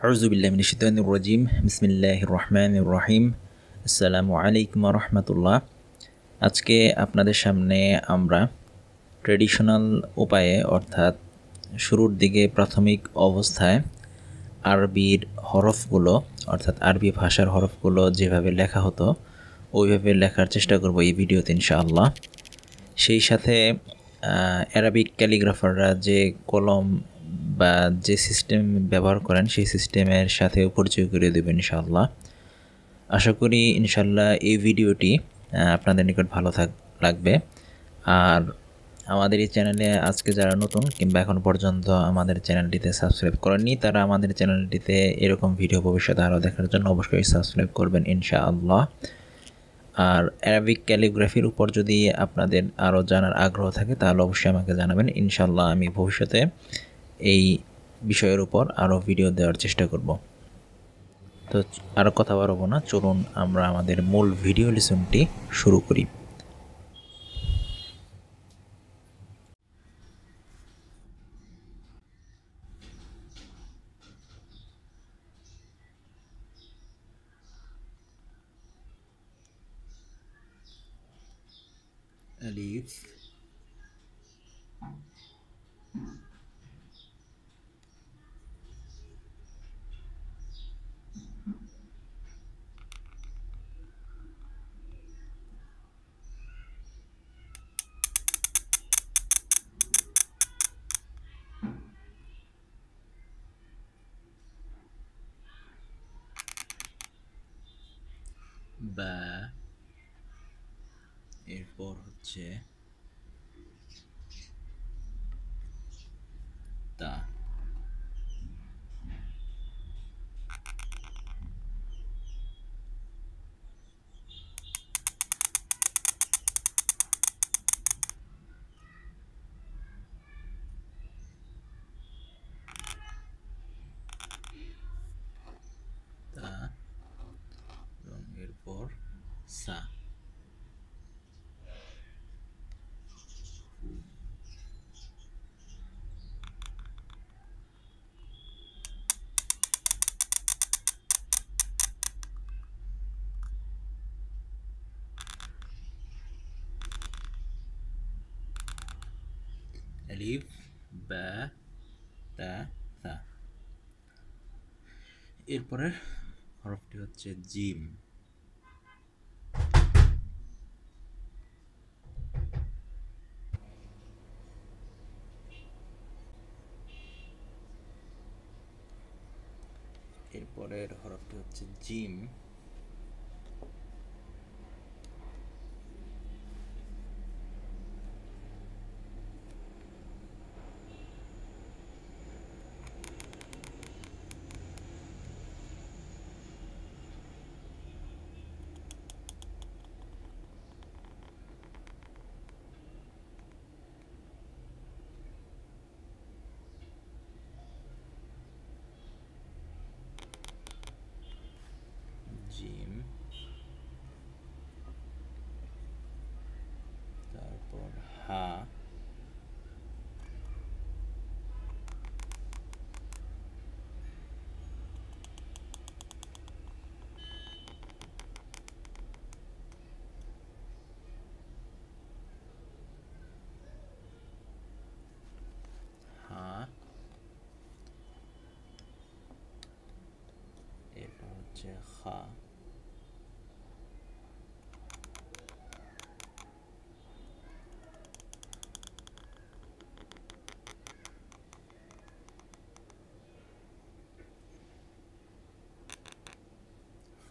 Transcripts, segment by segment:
আউযু বিল্লাহি মিনাশ শাইতানির রাজিম বিসমিল্লাহির রহমানির রহিম আসসালামু আলাইকুম ওয়া রাহমাতুল্লাহ। আজকে আপনাদের সামনে আমরা ট্র্যাডিশনাল উপায়ে অর্থাৎ শুরুর দিকে প্রাথমিক অবস্থায় আরবির হরফগুলো অর্থাৎ আরবি ভাষার হরফগুলো যেভাবে লেখা হতো ওইভাবে লেখার চেষ্টা করব এই ভিডিওতে ইনশাআল্লাহ। সেই সাথে অ্যারাবিক ক্যালিগ্রাফাররা যে কলম বা যে সিস্টেম ব্যবহার করেন সেই সিস্টেমের সাথেও পরিচয় করিয়ে দেবেন ইনশাআল্লাহ। আশা করি ইনশাআল্লাহ এই ভিডিওটি আপনাদের নিকট ভালো লাগবে। আর আমাদের এই চ্যানেলে আজকে যারা নতুন কিংবা এখন পর্যন্ত আমাদের চ্যানেলটিতে সাবস্ক্রাইব করেননি তারা আমাদের চ্যানেলটিতে এরকম ভিডিও ভবিষ্যতে আরও দেখার জন্য অবশ্যই সাবস্ক্রাইব করবেন ইনশাআল্লাহ। আর অ্যারাবিক ক্যালিগ্রাফির উপর যদি আপনাদের আরও জানার আগ্রহ থাকে তাহলে অবশ্যই আমাকে জানাবেন। ইনশাআল্লাহ আমি ভবিষ্যতে এই বিষয়ের উপর আরও ভিডিও দেওয়ার চেষ্টা করব। তো আরও কথা বাড়াবো না, চলুন আমরা আমাদের মূল ভিডিও লেসনটি শুরু করি। আলিফ, বা, এরপর হচ্ছে তা, তা এবং এরপর সা। আলিফ, বা, তা, সা। এরপরের হরফটি হচ্ছে জিম। এরপরের হরফটি হচ্ছে জিম। জিম, তারপর হা, হা, এরপর হচ্ছে খা,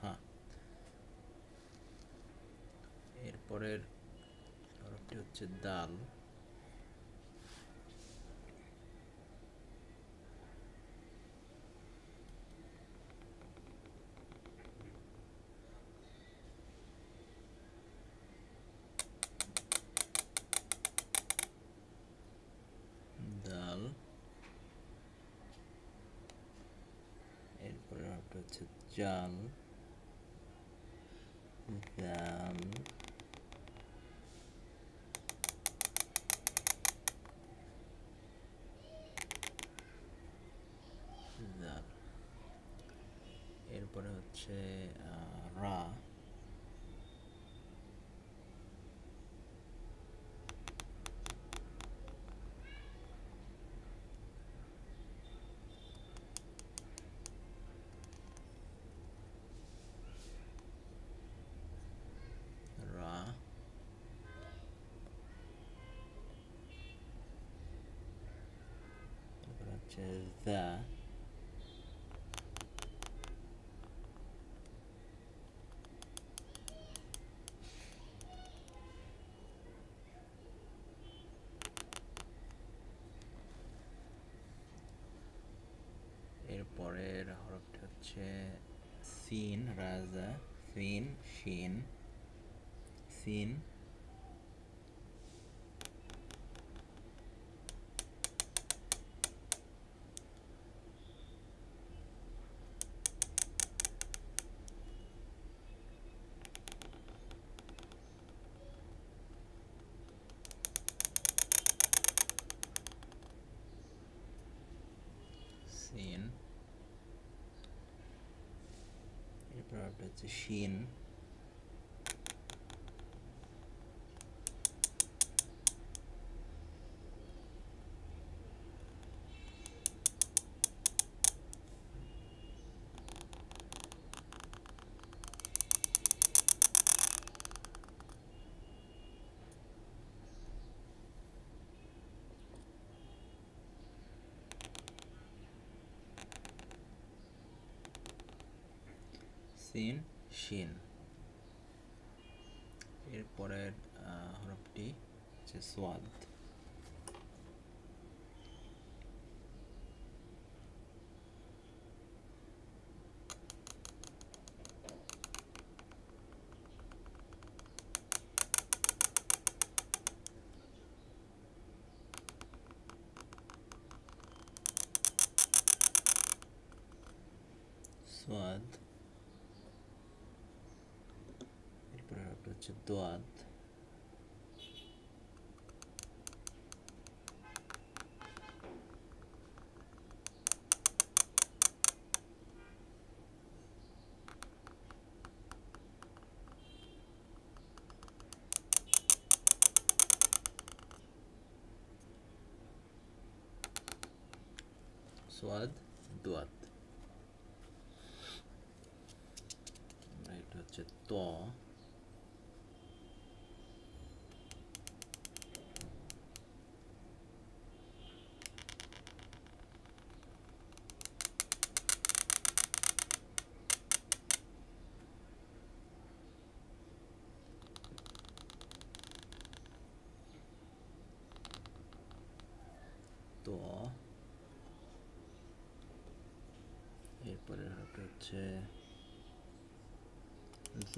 হা। এরপরের হরফটি হচ্ছে দাল। দাল, এরপরের হরফটি হচ্ছে জাল। জাল, জাল। হচ্ছে দা, এরপরের হরফটা হচ্ছে সিন, রাজা, সিন, শিন, সিন, সিন, এরপর হচ্ছে শিন, সিন, শিন। এরপরের হরফটি হচ্ছে সোয়াদ, সোয়াদ। এরপরে হরফটা হচ্ছে দোয়াদ, সোয়াদ, দোয়াদ। এটা হচ্ছে ত, তো। এরপরের হরফটা হচ্ছে জ,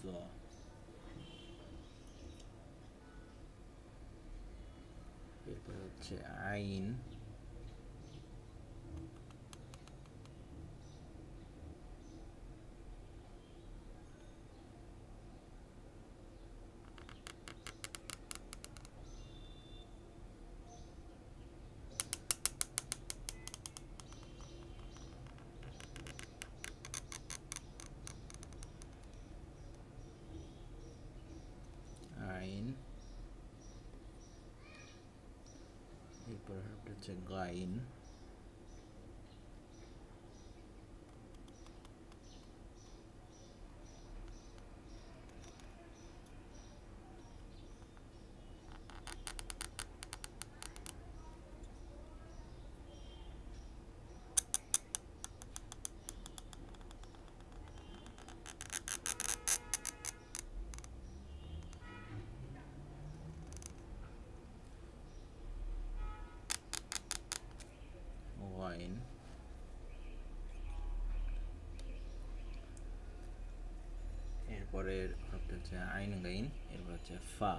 জ। এরপরে হচ্ছে আইন, আইন। এরপরে হরফটা হচ্ছে গাইন, ওয়াইন। এরপরের হরফটা হচ্ছে আইন, গাইন। এরপর হচ্ছে ফা,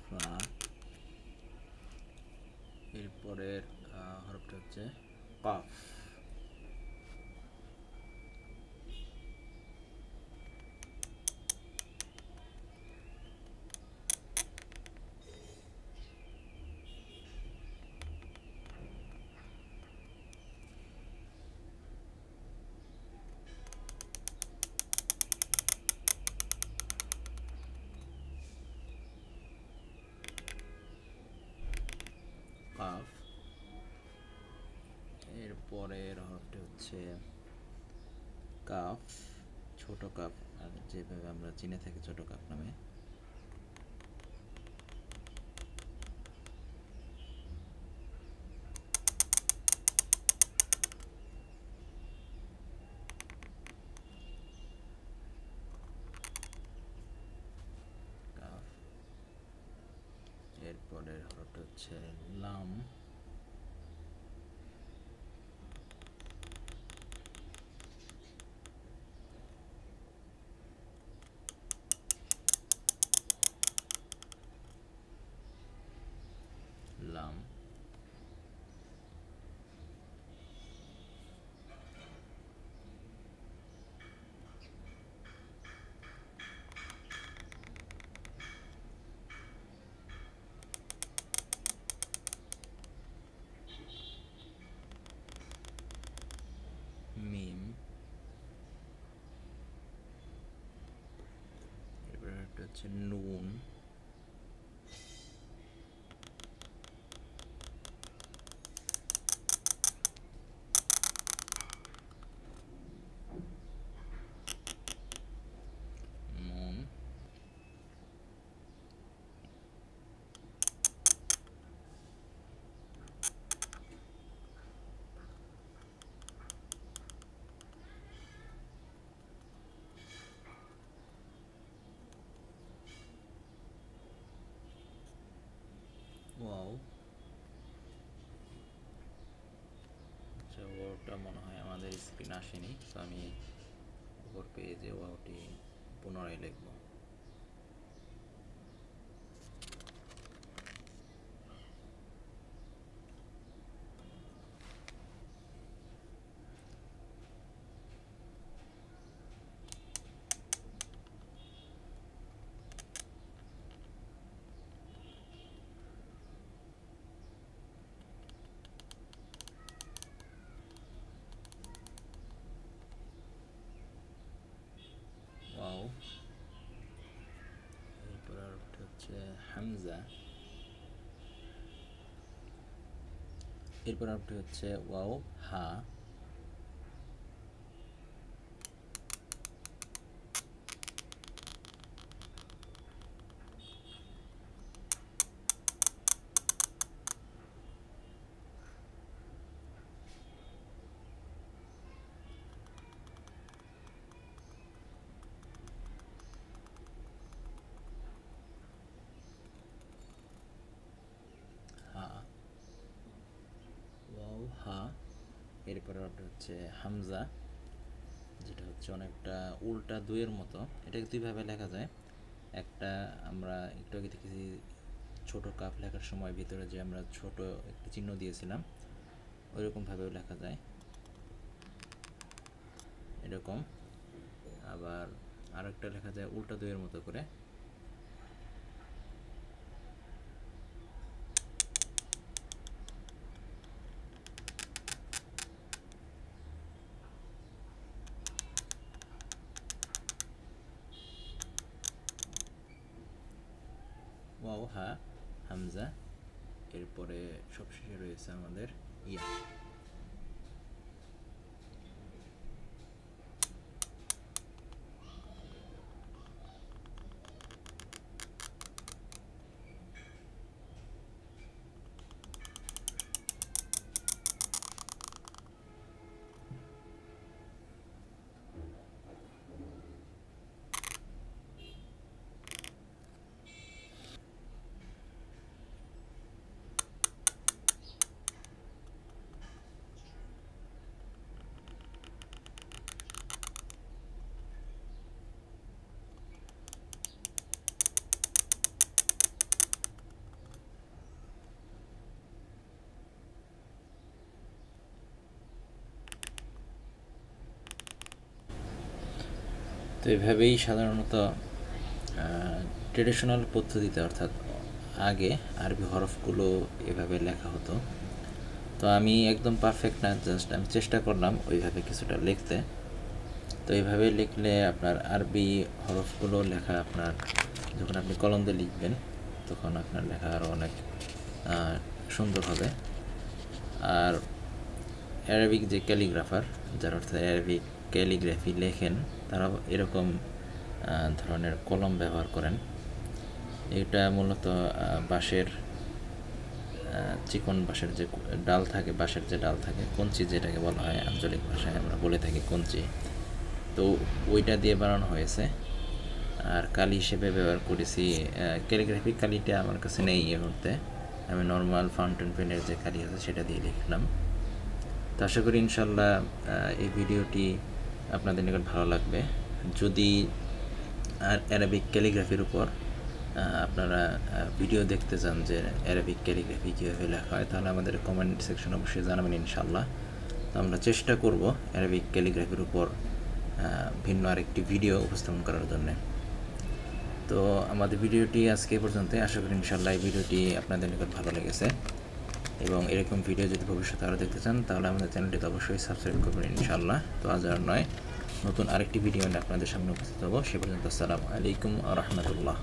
ফা। এরপরের হরফটা হচ্ছে কাফ, এরপরের হরফটি হচ্ছে কাফ, ছোট কাফ, আর যেভাবে আমরা চিনে থাকি ছোট কাফ নামে। কাফ। এরপরের হরফটি হচ্ছে লাম, লাম। মিম। এরপরে হচ্ছে নুন, নুন। ওয়াও। আচ্ছা, ওয়াওটা মনে হয় আমাদের স্ক্রিন আসেনি, তো আমি উপর পেজে ওয়াওটি পুনরায় লিখব। ওয়াও। এরপর আর হচ্ছে হামজা। এরপর আপনি হচ্ছে ওয়াও, হা। হা, ওয়াও, হা। এরপরে আপনি হচ্ছে হামজা, যেটা হচ্ছে অনেকটা উল্টা দুইয়ের মতো। এটাকে দুইভাবে লেখা যায়। একটা আমরা একটু আগে দেখেছি ছোট কাপ লেখার সময় ভিতরে যে আমরা ছোট একটি চিহ্ন দিয়েছিলাম, ওইরকমভাবেও লেখা যায় এরকম। আবার আরেকটা লেখা যায় উল্টা দুইয়ের মতো করে। ওয়াও, হা, হামজা। এরপরে সবশেষে রয়েছে আমাদের ইয়া। তো এভাবেই সাধারণত ট্রেডিশনাল পদ্ধতিতে, অর্থাৎ আগে আরবি হরফগুলো এভাবে লেখা হতো। তো আমি একদম পারফেক্ট না, জাস্ট আমি চেষ্টা করলাম ওইভাবে কিছুটা লিখতে। তো এইভাবে লিখলে আপনার আরবি হরফগুলো লেখা, আপনার যখন আপনি কলম দিয়ে লিখবেন তখন আপনার লেখা আরও অনেক সুন্দর হবে। আর অ্যারাবিক যে ক্যালিগ্রাফার, যারা অর্থাৎ অ্যারাবিক ক্যালিগ্রাফি লেখেন, তারা এরকম ধরনের কলম ব্যবহার করেন। এটা মূলত বাঁশের চিকন বাঁশের যে ডাল থাকে, বাঁশের যে ডাল থাকে, কঞ্চি যেটাকে বলা হয় আঞ্চলিক ভাষায় আমরা বলে থাকি কঞ্চি, তো ওইটা দিয়ে বানানো হয়েছে। আর কালি হিসেবে ব্যবহার করেছি ক্যালিগ্রাফি কালিটা আমার কাছে নেই এই মুহূর্তে, আমি নর্মাল ফাউন্টেন পেনের যে কালি আছে সেটা দিয়ে লিখলাম। তো আশা করি ইনশাল্লাহ এই ভিডিওটি আপনাদের নিকট ভালো লাগবে। যদি অ্যারাবিক ক্যালিগ্রাফির উপর আপনারা ভিডিও দেখতে চান যে অ্যারাবিক ক্যালিগ্রাফি কীভাবে লেখা হয়, তাহলে আমাদের কমেন্ট সেকশন অবশ্যই জানাবেন ইনশাল্লাহ। তো আমরা চেষ্টা করব অ্যারাবিক ক্যালিগ্রাফির উপর ভিন্ন আরেকটি ভিডিও উপস্থাপন করার জন্য। তো আমাদের ভিডিওটি আজকে পর্যন্ত, আশা করি ইনশাল্লাহ এই ভিডিওটি আপনাদের নিকট ভালো লেগেছে, এবং এরকম ভিডিও যদি ভবিষ্যতে আরও দেখতে চান তাহলে আমাদের চ্যানেলটিতে অবশ্যই সাবস্ক্রাইব করবেন ইনশাল্লাহ। তো আজ আর নয়, নতুন আরেকটি ভিডিও নিয়ে আপনাদের সামনে উপস্থিত হবো। সে পর্যন্ত আসসালামু আলাইকুম ওয়া রাহমাতুল্লাহ।